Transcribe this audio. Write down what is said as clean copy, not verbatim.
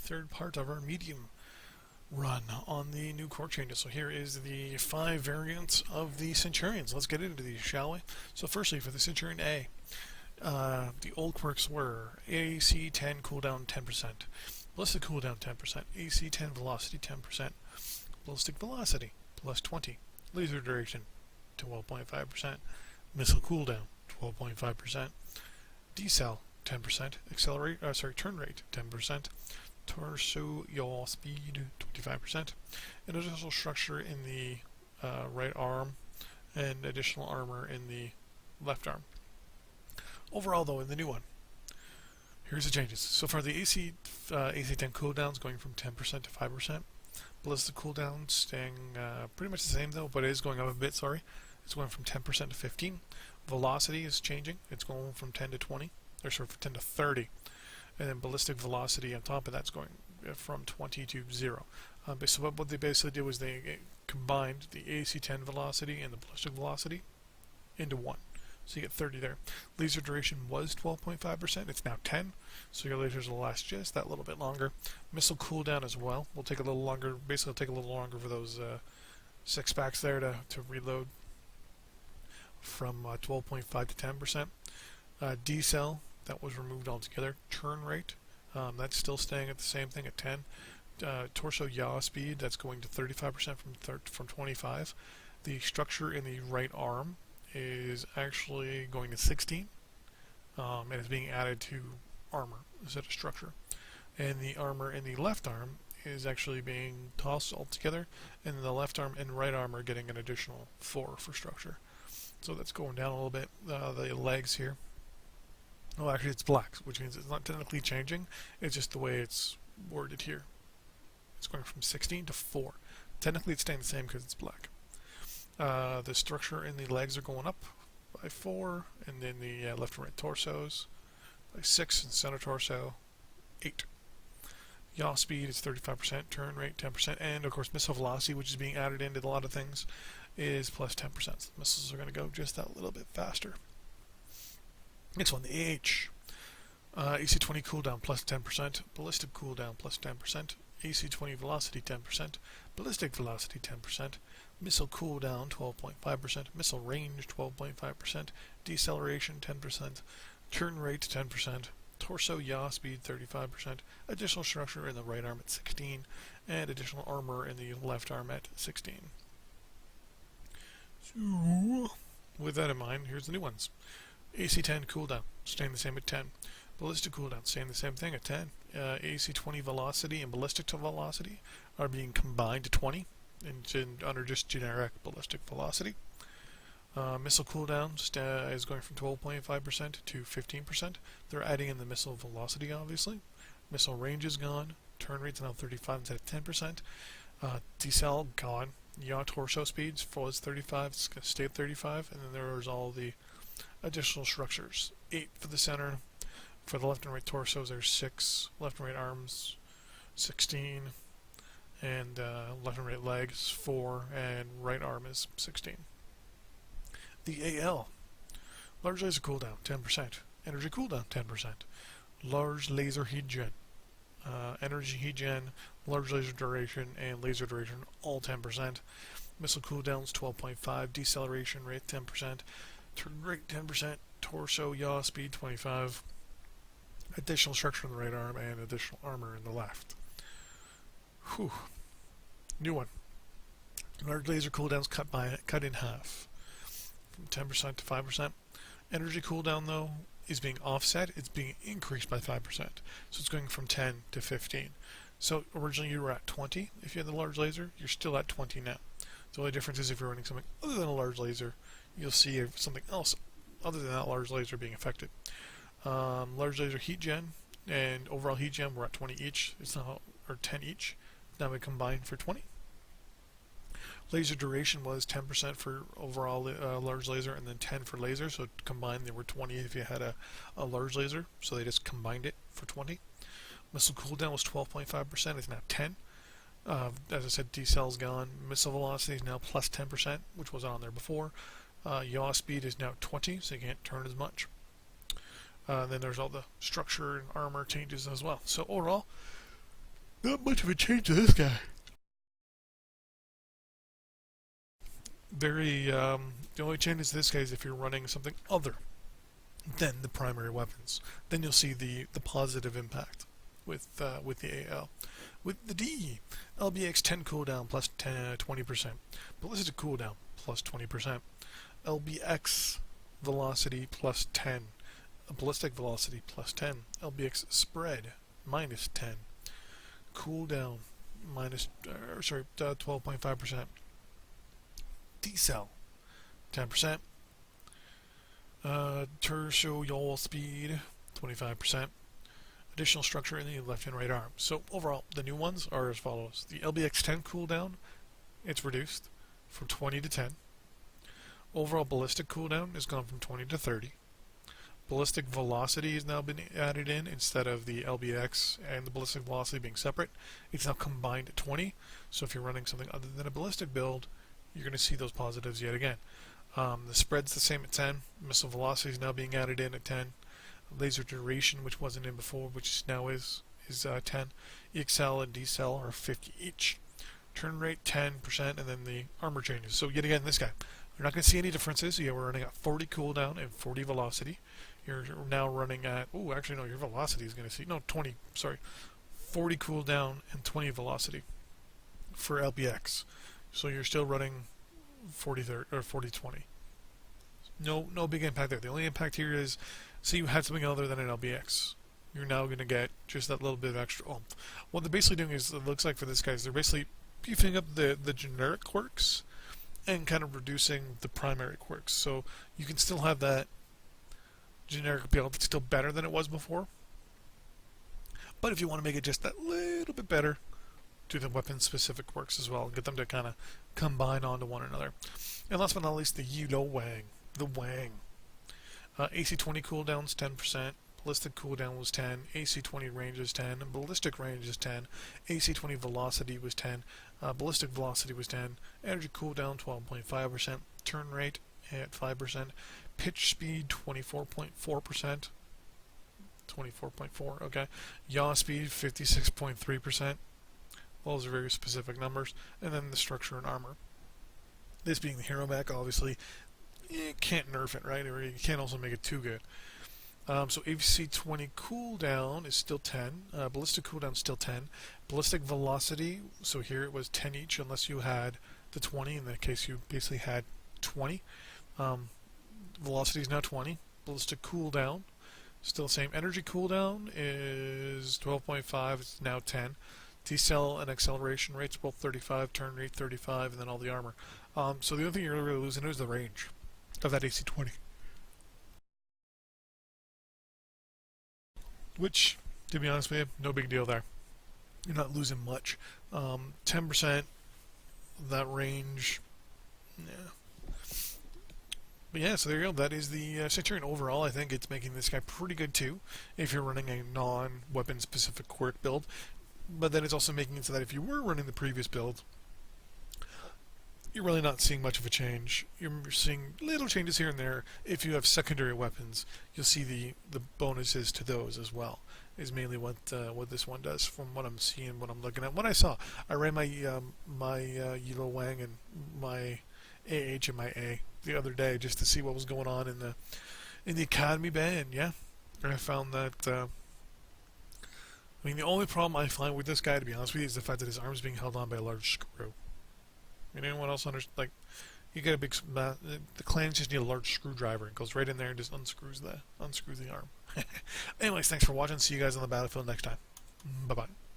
third part of our medium run on the new Quirk changes. So here is the 5 variants of the Centurions. Let's get into these, shall we? So firstly, for the Centurion A, the old quirks were AC 10 cooldown 10%, ballistic cooldown 10%, AC 10 velocity 10%, ballistic velocity plus 20, laser duration 12.5%, missile cooldown 12.5%, decel 10%, turn rate 10%, torso yaw speed 25%, and additional structure in the right arm, and additional armor in the left arm. Overall, though, in the new one, here's the changes. So for the AC 10 cooldowns, going from 10% to 5%. Ballistic cooldown staying pretty much the same, though, but it is going up a bit, sorry. It's going from 10% to 15. Velocity is changing. It's going from 10 to 20, or sorry, from 10 to 30. And then ballistic velocity on top of that's going from 20 to 0. So what they basically did was they combined the AC 10 velocity and the ballistic velocity into one. So you get 30 there. Laser duration was 12.5%. It's now 10. So your lasers will last just that little bit longer. Missile cooldown as well will take a little longer. Basically, it'll take a little longer for those 6 packs there to reload from 12.5 to 10%. Decel, that was removed altogether. Turn rate, that's still staying at the same thing at 10. Torso yaw speed, that's going to 35% from 25. The structure in the right arm is actually going to 16, and it's being added to armor instead of structure. And the armor in the left arm is actually being tossed altogether, and the left arm and right arm are getting an additional 4 for structure. So that's going down a little bit. The legs here, oh, actually it's black, which means it's not technically changing, it's just the way it's worded here. It's going from 16 to 4. Technically it's staying the same because it's black. The structure in the legs are going up by 4, and then the left and right torsos by 6, and center torso 8. Yaw speed is 35%, turn rate 10%, and of course missile velocity, which is being added into a lot of things, is plus 10%. So the missiles are going to go just that little bit faster. Next one, the AH. AC 20 cooldown plus 10%, ballistic cooldown plus 10%, AC 20 velocity 10%, ballistic velocity 10%, missile cooldown 12.5%, missile range 12.5%, deceleration 10%, turn rate 10%, torso yaw speed 35%, additional structure in the right arm at 16, and additional armor in the left arm at 16. So, with that in mind, here's the new ones. AC 10 cooldown, staying the same at 10. Ballistic cooldown, staying the same thing at 10. AC 20 velocity and ballistic velocity are being combined to 20 under just generic ballistic velocity. Missile cooldown is going from 12.5% to 15%. They're adding in the missile velocity, obviously. Missile range is gone. Turn rate's now 35 instead of 10%. Decel gone. Yaw torso speeds was 35. It's going to stay at 35. And then there's all the additional structures. 8 for the center. For the left and right torsos, there's 6. Left and right arms, 16. And left and right legs, 4. And right arm is 16. The AL. Large laser cooldown, 10%. Energy cooldown, 10%. Large laser heat gen. Energy heat gen, large laser duration, and laser duration, all 10%. Missile cooldowns, 12.5. Deceleration rate, 10%. Turn rate, 10%. Torso yaw speed, 25. Additional structure in the right arm, and additional armor in the left. Whew. New one. Large laser cooldowns cut in half. From 10% to 5%. Energy cooldown, though, is being offset. It's being increased by 5%. So it's going from 10 to 15. So originally you were at 20 if you had the large laser. You're still at 20 now. The only difference is if you're running something other than a large laser, you'll see something else other than that large laser being affected. Large laser heat gen and overall heat gen, we're at 20 each. It's now, or 10 each. Now we combine for 20. Laser duration was 10% for overall large laser, and then 10 for laser. So combined, they were 20 if you had a large laser. So they just combined it for 20. Missile cooldown was 12.5%. It's now 10. As I said, decel's gone. Missile velocity is now plus 10%, which wasn't on there before. Yaw speed is now 20, so you can't turn as much. Then there's all the structure and armor changes as well. So overall, Not much of a change to this guy. The only change to this guy is if you're running something other than the primary weapons. Then you'll see the positive impact with the AL. With the D, LBX 10 cooldown plus 20%. Ballistic cooldown plus 20%. LBX velocity plus 10. Ballistic velocity plus 10. LBX spread minus 10. Cooldown minus 12.5%. Decel 10%. Tertial yaw speed 25%. Additional structure in the left and right arm. So overall, the new ones are as follows. The LBX 10 cooldown, it's reduced from 20 to 10. Overall ballistic cooldown has gone from 20 to 30. Ballistic velocity has now been added in instead of the LBX and the ballistic velocity being separate. It's now combined at 20. So if you're running something other than a ballistic build, you're going to see those positives yet again. The spread's the same at 10. Missile velocity is now being added in at 10. Laser duration, which wasn't in before, which now is 10. EXL and decel are 50 each. Turn rate 10%, and then the armor changes. So yet again, this guy, you're not going to see any differences. Yeah, we're running at 40 cooldown and 40 velocity. You're now running at, oh, actually no, your velocity is going to see, no, 20, sorry, 40 cooldown and 20 velocity for LBX. So you're still running 40-30 or 40-20. No big impact there. The only impact here is, say you had something other than an LBX. You're now going to get just that little bit of extra oomph. What they're basically doing is, it looks like for this guy, is they're basically beefing up the generic quirks and kind of reducing the primary quirks. So you can still have that generic build that's still better than it was before. But if you want to make it just that little bit better, do the weapon-specific quirks as well and get them to kind of combine onto one another. And last but not least, the Yilo Wang. The Wang. AC-20 cooldowns 10%. Ballistic cooldown was 10. AC-20 range is 10. Ballistic range is 10. AC-20 velocity was 10. Ballistic velocity was 10. Energy cooldown 12.5%. Turn rate at 5%. Pitch speed 24.4%. 24.4, okay. Yaw speed 56.3%. Those are very specific numbers. And then the structure and armor. This being the hero mech, obviously, you can't nerf it, right? Or you can't also make it too good. So AC-20 cooldown is still 10. Ballistic cooldown is still 10. Ballistic velocity, so here it was 10 each unless you had the 20. In that case, you basically had 20. Velocity is now 20. Ballistic cooldown, still the same. Energy cooldown is 12.5. It's now 10. Decel and acceleration rates both 35. Turn rate 35, and then all the armor. So the only thing you're really losing is the range of that AC-20. Which, to be honest with you, no big deal there. You're not losing much. 10% that range. Yeah. But yeah, so there you go. That is the Centurion. Overall, I think it's making this guy pretty good too, if you're running a non-weapon specific quirk build. But then it's also making it so that if you were running the previous build, you're really not seeing much of a change. You're seeing little changes here and there. If you have secondary weapons, you'll see the bonuses to those as well. Is mainly what this one does from what I'm seeing, what I'm looking at. What I saw, I ran my Yilo Wang and my AH and my A the other day just to see what was going on in the Academy Bay, and yeah, I found that. I mean, the only problem I find with this guy, to be honest with you, is the fact that his arm's being held on by a large screw. I mean, anyone else understand? Like, you get a big. The clans just need a large screwdriver. It goes right in there and just unscrews the arm. Anyways, thanks for watching. See you guys on the battlefield next time. Bye bye.